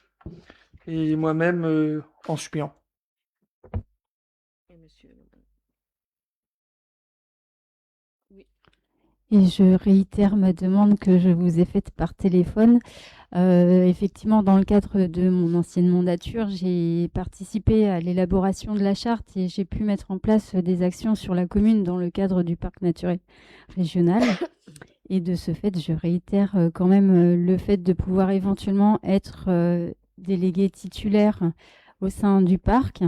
et moi-même en suppléant. Et monsieur... Et je réitère ma demande que je vous ai faite par téléphone. Effectivement, dans le cadre de mon ancienne mandature, j'ai participé à l'élaboration de la charte et j'ai pu mettre en place des actions sur la commune dans le cadre du parc naturel régional. Et de ce fait, je réitère quand même le fait de pouvoir éventuellement être délégué titulaire au sein du parc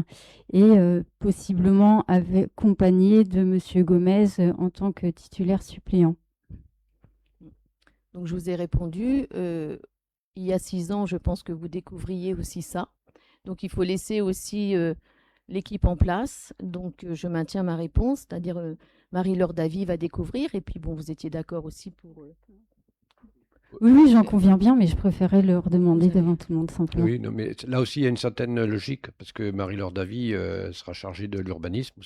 et possiblement accompagné de Monsieur Gomez en tant que titulaire suppléant. Donc, je vous ai répondu. Il y a 6 ans, je pense que vous découvriez aussi ça. Donc, il faut laisser aussi l'équipe en place. Donc, je maintiens ma réponse, c'est-à-dire Marie-Laure Davy va découvrir. Et puis, bon, vous étiez d'accord aussi pour... Oui, j'en conviens bien, mais je préférais leur demander devant tout le monde simplement. Oui, non, mais là aussi, il y a une certaine logique, parce que Marie-Laure Davy sera chargée de l'urbanisme. Vous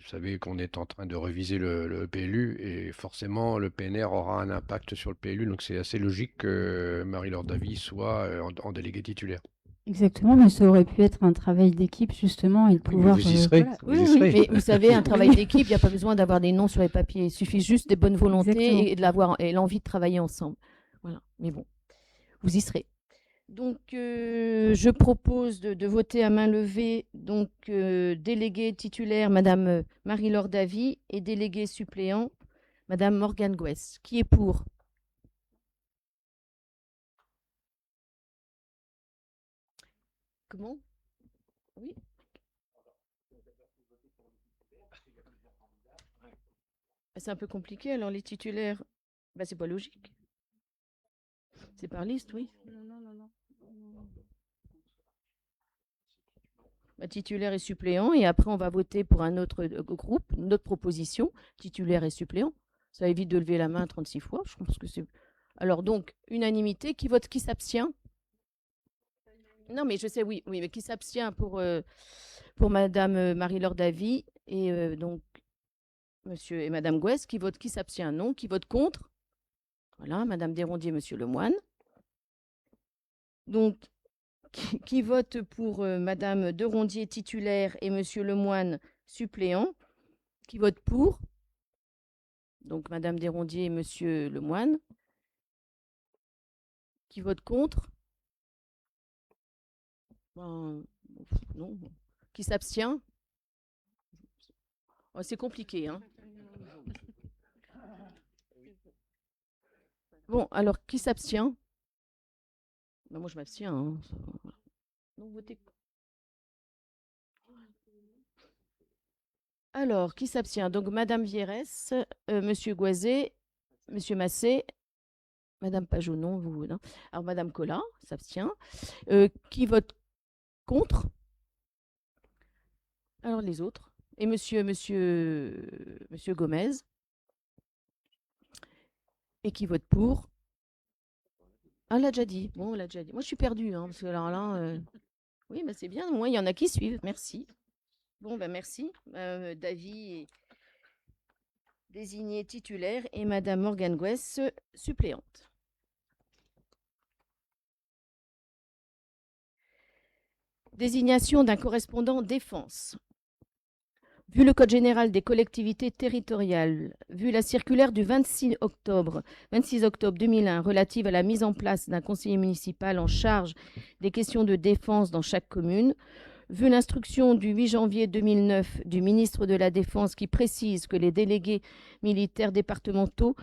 savez qu'on est en train de réviser le PLU, et forcément, le PNR aura un impact sur le PLU, donc c'est assez logique que Marie-Laure Davy soit en délégué titulaire. Exactement, mais ça aurait pu être un travail d'équipe justement et de pouvoir... vous y serez. voilà. Vous Oui, y oui, serez. mais vous savez, un travail d'équipe, il n'y a pas besoin d'avoir des noms sur les papiers. Il suffit juste des bonnes volontés Exactement. et de l'avoir et l'envie de travailler ensemble. Voilà. Mais bon, vous y serez. Donc, je propose de voter à main levée. Donc, délégué titulaire, Madame Marie-Laure Davy, et délégué suppléant, Madame Morgane Gouès. Qui est pour? Comment? Oui. C'est un peu compliqué, alors les titulaires, c'est pas logique. C'est par liste, oui. Non. Titulaire et suppléant, et après on va voter pour un autre groupe, une autre proposition, titulaire et suppléant. Ça évite de lever la main 36 fois, je pense que c'est... Alors donc, unanimité, qui vote, qui s'abstient? Non, mais je sais, oui, mais qui s'abstient pour Madame Marie-Laure Davy et donc Monsieur et Madame Gouès, qui vote, qui s'abstient? Non. Qui vote contre? Voilà, Madame Derondier, Monsieur Lemoine. Donc, qui vote pour Madame Derondier titulaire et Monsieur Lemoine suppléant? Qui vote pour? Donc, Madame Derondier et Monsieur Lemoine. Qui vote contre? Non. Qui s'abstient? Oh, c'est compliqué, hein. Bon, alors, qui s'abstient? Moi, je m'abstiens. Hein. Donc, votez. Alors, qui s'abstient? Donc, Madame Vierès, Monsieur Goisé, Monsieur Massé, Madame Pajot, non, vous, non. Alors, Madame Collin s'abstient. Qui vote contre? Alors, les autres. Et Monsieur Gomez. Et qui vote pour? Ah, on l'a déjà dit. Bon, on l'a déjà dit. Moi, je suis perdue, hein, parce que alors là, oui, c'est bien. Moi, il y en a qui suivent. Merci. Bon, merci. Davy est désignée titulaire et Madame Morgane Gouès suppléante. Désignation d'un correspondant défense. Vu le Code général des collectivités territoriales, vu la circulaire du 26 octobre 2001 relative à la mise en place d'un conseiller municipal en charge des questions de défense dans chaque commune, vu l'instruction du 8 janvier 2009 du ministre de la Défense qui précise que les délégués militaires départementaux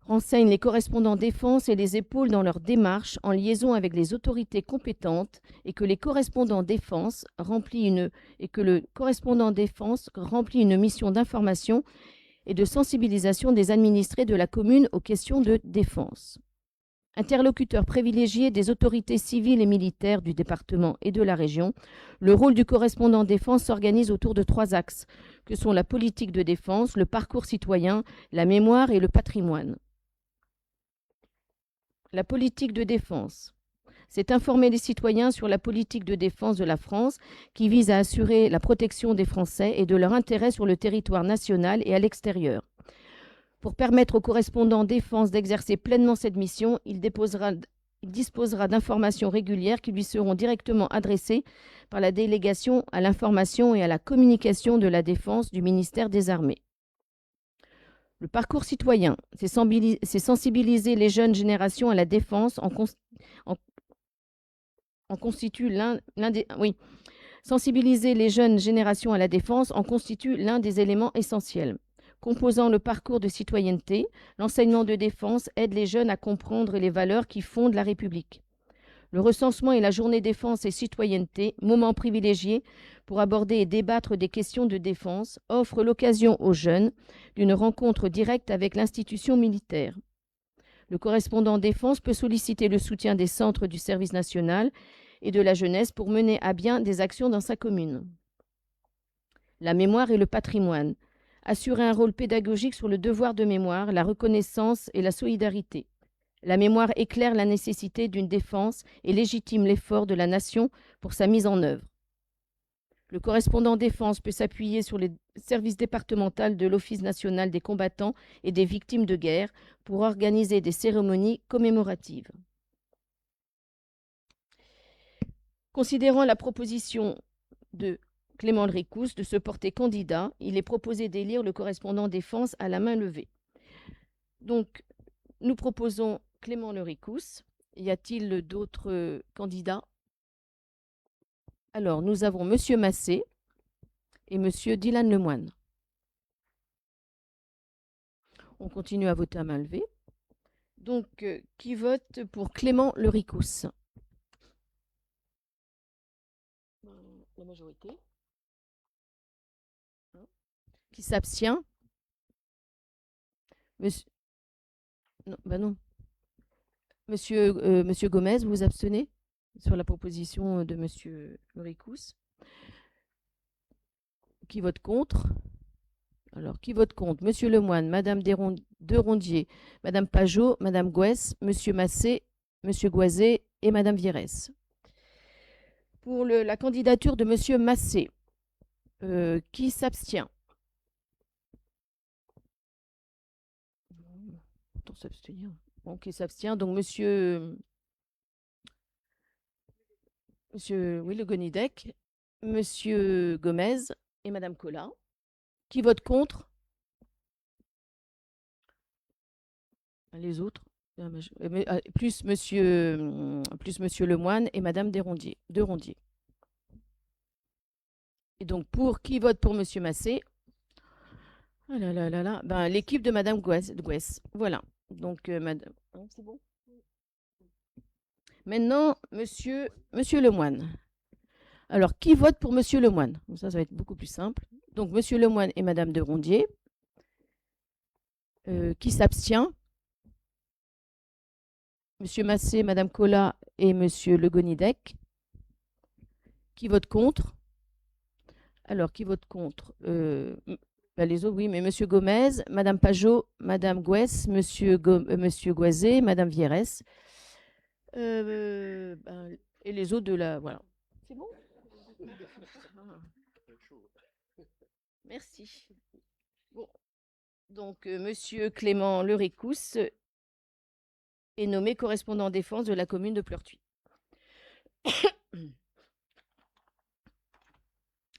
renseignent les correspondants défense et les épaulent dans leur démarche en liaison avec les autorités compétentes et que le correspondant défense remplit une mission d'information et de sensibilisation des administrés de la commune aux questions de défense. Interlocuteur privilégié des autorités civiles et militaires du département et de la région, le rôle du correspondant défense s'organise autour de 3 axes, que sont la politique de défense, le parcours citoyen, la mémoire et le patrimoine. La politique de défense. C'est informer les citoyens sur la politique de défense de la France qui vise à assurer la protection des Français et de leur intérêt sur le territoire national et à l'extérieur. Pour permettre au correspondant défense d'exercer pleinement cette mission, il disposera d'informations régulières qui lui seront directement adressées par la délégation à l'information et à la communication de la défense du ministère des Armées. Le parcours citoyen, c'est sensibiliser les jeunes générations à la défense Sensibiliser les jeunes générations à la défense en constitue l'un des éléments essentiels. Composant le parcours de citoyenneté, l'enseignement de défense aide les jeunes à comprendre les valeurs qui fondent la République. Le recensement et la journée défense et citoyenneté, moment privilégié pour aborder et débattre des questions de défense, offrent l'occasion aux jeunes d'une rencontre directe avec l'institution militaire. Le correspondant défense peut solliciter le soutien des centres du service national et de la jeunesse pour mener à bien des actions dans sa commune. La mémoire et le patrimoine. Assurer un rôle pédagogique sur le devoir de mémoire, la reconnaissance et la solidarité. La mémoire éclaire la nécessité d'une défense et légitime l'effort de la nation pour sa mise en œuvre. Le correspondant défense peut s'appuyer sur les services départementaux de l'Office national des combattants et des victimes de guerre pour organiser des cérémonies commémoratives. Considérant la proposition de Clément Lericous de se porter candidat, il est proposé d'élire le correspondant défense à la main levée. Donc, nous proposons Clément Lericous. Y a-t-il d'autres candidats? Alors, nous avons Monsieur Massé et Monsieur Dylan Lemoine. On continue à voter à main levée. Donc, qui vote pour Clément Lericous? La majorité. Qui s'abstient? Monsieur... Non, non. Monsieur Gomez, vous vous abstenez sur la proposition de Monsieur Lericous. Qui vote contre? Alors, qui vote contre? Monsieur Lemoine, Madame Derondier, Madame Pajot, Madame Gouès, Monsieur Massé, Monsieur Goisé et Madame Vierès. Pour la candidature de Monsieur Massé, qui s'abstient? Autant s'abstenir. Bon, qui s'abstient? Donc Monsieur Le Gonidec, Monsieur Gomez et Madame Collat. Qui vote contre? Les autres, plus Monsieur Lemoine et Madame Derondier. Et donc, qui vote pour Monsieur Massé? Ah là là là là. Ben, l'équipe de Madame Gouès. Voilà. Donc, Madame. C'est bon. Maintenant, Monsieur Lemoine. Alors, qui vote pour Monsieur Lemoine? Ça va être beaucoup plus simple. Donc, Monsieur Lemoine et Madame Derondier. Qui s'abstient? Monsieur Massé, Madame Collat et Monsieur Le Gonidec. Qui vote contre? Alors, qui vote contre? Les autres, oui, mais Monsieur Gomez, Madame Pajot, Madame Gouès, Monsieur Goisé, Madame Vierès. Et les autres de la... Voilà. C'est bon? Merci. Bon. Donc, Monsieur Clément Lericous est nommé correspondant défense de la commune de Pleurtuis.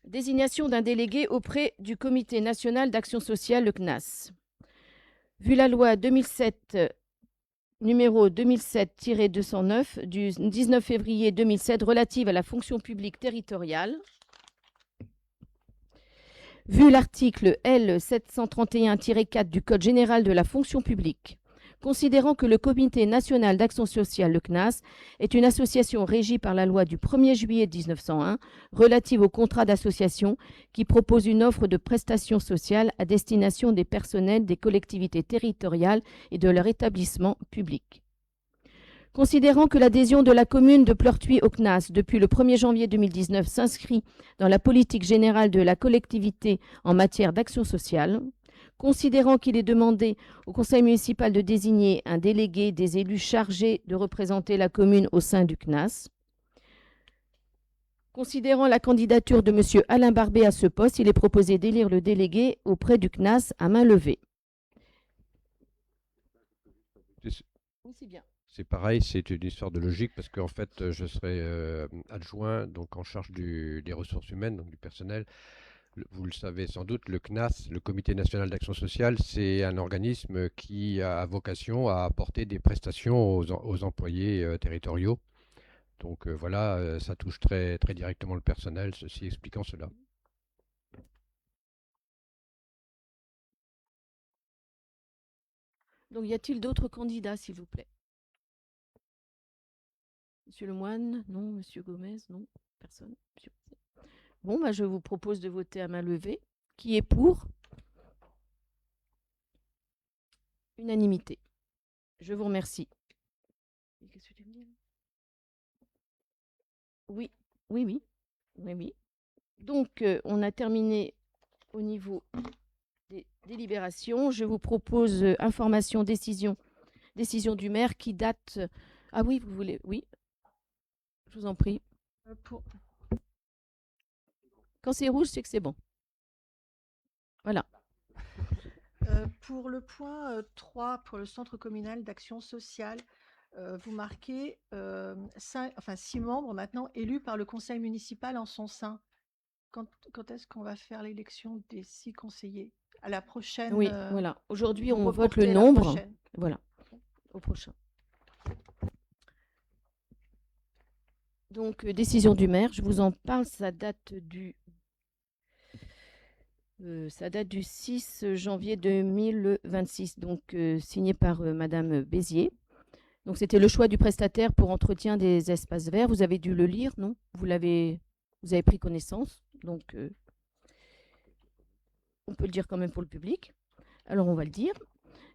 Désignation d'un délégué auprès du Comité national d'action sociale, le CNAS. Vu la loi 2007, numéro 2007-209 du 19 février 2007 relative à la fonction publique territoriale, vu l'article L. 731-4 du Code général de la fonction publique, considérant que le Comité national d'action sociale, le CNAS, est une association régie par la loi du 1er juillet 1901 relative au contrat d'association qui propose une offre de prestations sociales à destination des personnels des collectivités territoriales et de leurs établissements publics. Considérant que l'adhésion de la commune de Pleurtuis au CNAS depuis le 1er janvier 2019 s'inscrit dans la politique générale de la collectivité en matière d'action sociale, considérant qu'il est demandé au conseil municipal de désigner un délégué des élus chargés de représenter la commune au sein du CNAS, considérant la candidature de M. Alain Barbet à ce poste, il est proposé d'élire le délégué auprès du CNAS à main levée. Oui, c'est bien. C'est pareil, c'est une histoire de logique parce qu'en fait, je serai adjoint donc en charge des ressources humaines, donc du personnel. Vous le savez sans doute, le CNAS, le Comité national d'action sociale, c'est un organisme qui a vocation à apporter des prestations aux employés territoriaux. Donc voilà, ça touche très, très directement le personnel, ceci expliquant cela. Donc, y a-t-il d'autres candidats, s'il vous plaît? Monsieur Lemoine? Non. Monsieur Gomez? Non. Personne. Monsieur... Bon, bah, je vous propose de voter à main levée. Qui est pour? Unanimité. Je vous remercie. Qu'est-ce que tu me dis? Oui, oui, oui. Oui, oui. Donc, on a terminé au niveau des délibérations. Je vous propose information, décision du maire qui date... Ah oui, vous voulez... Oui. Je vous en prie. Quand c'est rouge, c'est que c'est bon. Voilà. Pour le point 3, pour le centre communal d'action sociale, vous marquez 6 membres maintenant élus par le conseil municipal en son sein. Quand est-ce qu'on va faire l'élection des 6 conseillers? À la prochaine. Oui, voilà. Aujourd'hui, vous on vote reportez le à la nombre. prochaine. Voilà. Au prochain. Donc, décision du maire, je vous en parle, ça date du 6 janvier 2026, donc signé par Madame Bézier. Donc, c'était le choix du prestataire pour entretien des espaces verts. Vous avez dû le lire, non? Vous avez pris connaissance, donc on peut le dire quand même pour le public. Alors, on va le dire.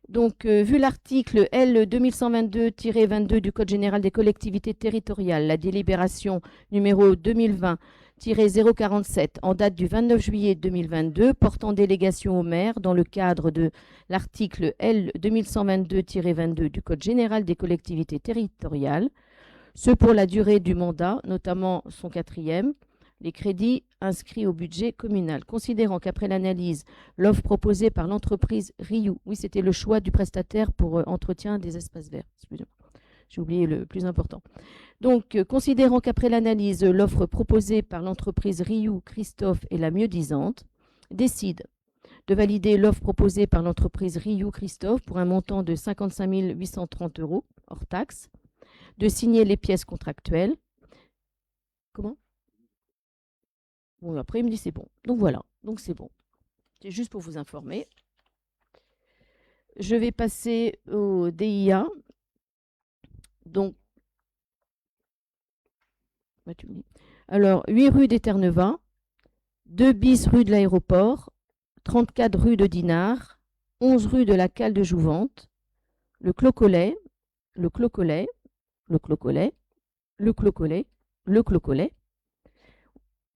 Donc, vu l'article L 2122-22 du Code général des collectivités territoriales, la délibération numéro 2020-047 en date du 29 juillet 2022 portant délégation au maire dans le cadre de l'article L 2122-22 du Code général des collectivités territoriales, ce pour la durée du mandat, notamment son 4e, les crédits inscrits au budget communal, considérant qu'après l'analyse, l'offre proposée par l'entreprise Riou, oui, c'était le choix du prestataire pour entretien des espaces verts, excusez-moi, j'ai oublié le plus important. Donc, considérant qu'après l'analyse, l'offre proposée par l'entreprise Riou, Christophe est la mieux disante, décide de valider l'offre proposée par l'entreprise Riou, Christophe pour un montant de 55 830 € hors taxe, de signer les pièces contractuelles. Comment? Bon, après, il me dit c'est bon. Donc voilà, donc c'est bon. C'est juste pour vous informer. Je vais passer au DIA. Donc, alors, 8 rue des Terre-Neuvas, 2 bis rue de l'Aéroport, 34 rue de Dinard, 11 rue de la Cale de Jouvente, le Clocolet, le Clocolet, le Clocolet, le Clocolet, le Clocolet,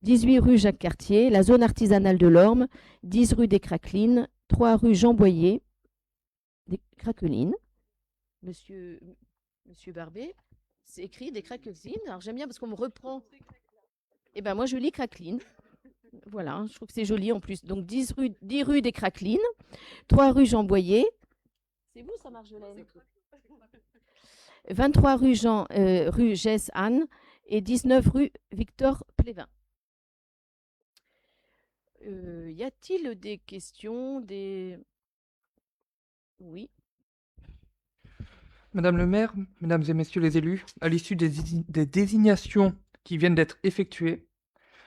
18 rue Jacques Cartier, la zone artisanale de l'Orme, 10 rue des Craquelines, 3 rue Jean Boyer, des Craquelines. Monsieur Barbet, c'est écrit des Craquelines. Alors j'aime bien parce qu'on me reprend. Eh bien moi je lis Craquelines. Voilà, je trouve que c'est joli en plus. Donc 10 rue des Craquelines, 3 rue Jean Boyer. C'est vous ça, Marjolaine? 23 rue Gess Anne et 19 rue Victor Plévin. Y a-t-il des questions, Oui. Madame le maire, mesdames et messieurs les élus, à l'issue des désignations qui viennent d'être effectuées,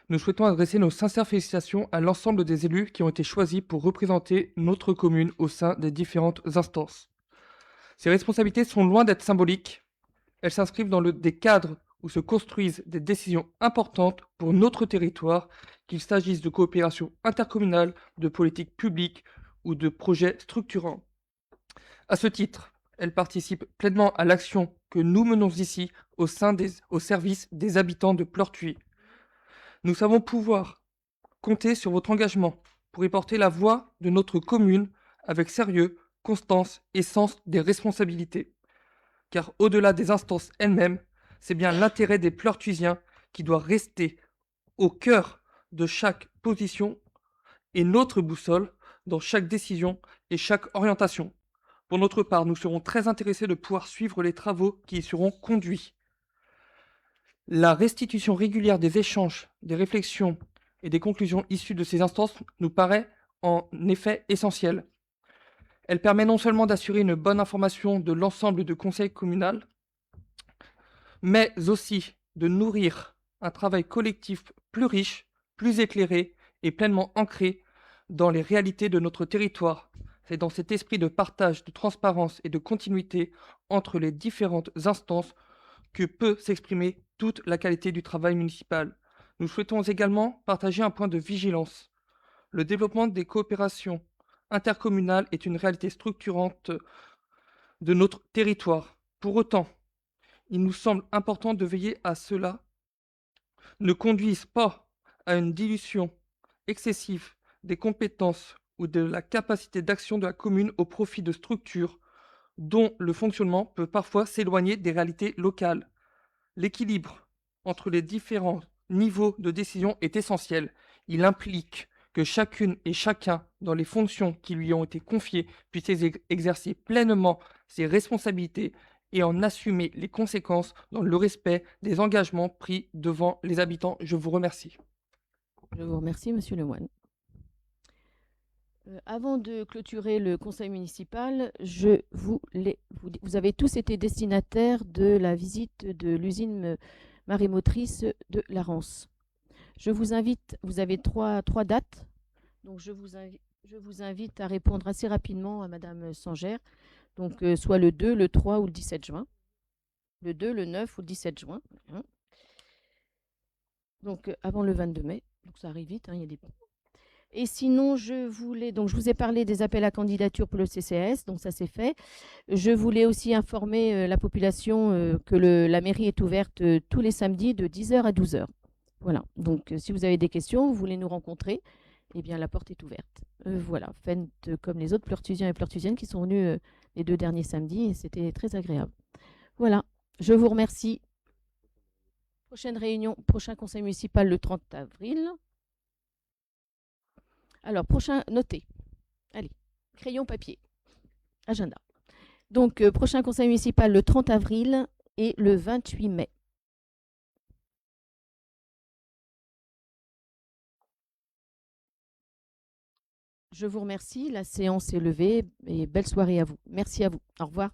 nous souhaitons adresser nos sincères félicitations à l'ensemble des élus qui ont été choisis pour représenter notre commune au sein des différentes instances. Ces responsabilités sont loin d'être symboliques. Elles s'inscrivent dans des cadres où se construisent des décisions importantes pour notre territoire, qu'il s'agisse de coopération intercommunale, de politique publique ou de projets structurants. À ce titre, elles participent pleinement à l'action que nous menons ici au service des habitants de Pleurtuis. Nous savons pouvoir compter sur votre engagement pour y porter la voix de notre commune avec sérieux, constance et sens des responsabilités. Car au-delà des instances elles-mêmes, c'est bien l'intérêt des Pleurtuisiens qui doit rester au cœur de chaque position et notre boussole dans chaque décision et chaque orientation. Pour notre part, nous serons très intéressés de pouvoir suivre les travaux qui y seront conduits. La restitution régulière des échanges, des réflexions et des conclusions issues de ces instances nous paraît en effet essentielle. Elle permet non seulement d'assurer une bonne information de l'ensemble du conseil communal, mais aussi de nourrir un travail collectif plus riche, plus éclairé et pleinement ancré dans les réalités de notre territoire. C'est dans cet esprit de partage, de transparence et de continuité entre les différentes instances que peut s'exprimer toute la qualité du travail municipal. Nous souhaitons également partager un point de vigilance. Le développement des coopérations intercommunales est une réalité structurante de notre territoire. Pour autant, il nous semble important de veiller à cela ne conduise pas à une dilution excessive des compétences ou de la capacité d'action de la commune au profit de structures dont le fonctionnement peut parfois s'éloigner des réalités locales. L'équilibre entre les différents niveaux de décision est essentiel. Il implique que chacune et chacun, dans les fonctions qui lui ont été confiées, puisse exercer pleinement ses responsabilités et en assumer les conséquences dans le respect des engagements pris devant les habitants. Je vous remercie. Je vous remercie, Monsieur Lemoine. Avant de clôturer le conseil municipal, vous avez tous été destinataires de la visite de l'usine marémotrice de la Rance. Je vous invite, vous avez trois dates, donc je vous invite à répondre assez rapidement à Madame Sangère, donc soit le 2, le 3 ou le 17 juin. Le 2, le 9 ou le 17 juin. Hein. Donc avant le 22 mai, donc ça arrive vite, hein, il y a des... Et sinon, je vous ai parlé des appels à candidature pour le CCAS, donc ça c'est fait. Je voulais aussi informer la population que la mairie est ouverte tous les samedis de 10h à 12h. Voilà, donc si vous avez des questions, vous voulez nous rencontrer, eh bien la porte est ouverte. Voilà, faites comme les autres Pleurtuisiens et Pleurtuisiennes qui sont venus les 2 derniers samedis et c'était très agréable. Voilà, je vous remercie. Prochaine réunion, prochain conseil municipal le 30 avril. Alors, prochain, notez. Allez, crayon, papier, agenda. Donc, prochain conseil municipal le 30 avril et le 28 mai. Je vous remercie. La séance est levée et belle soirée à vous. Merci à vous. Au revoir.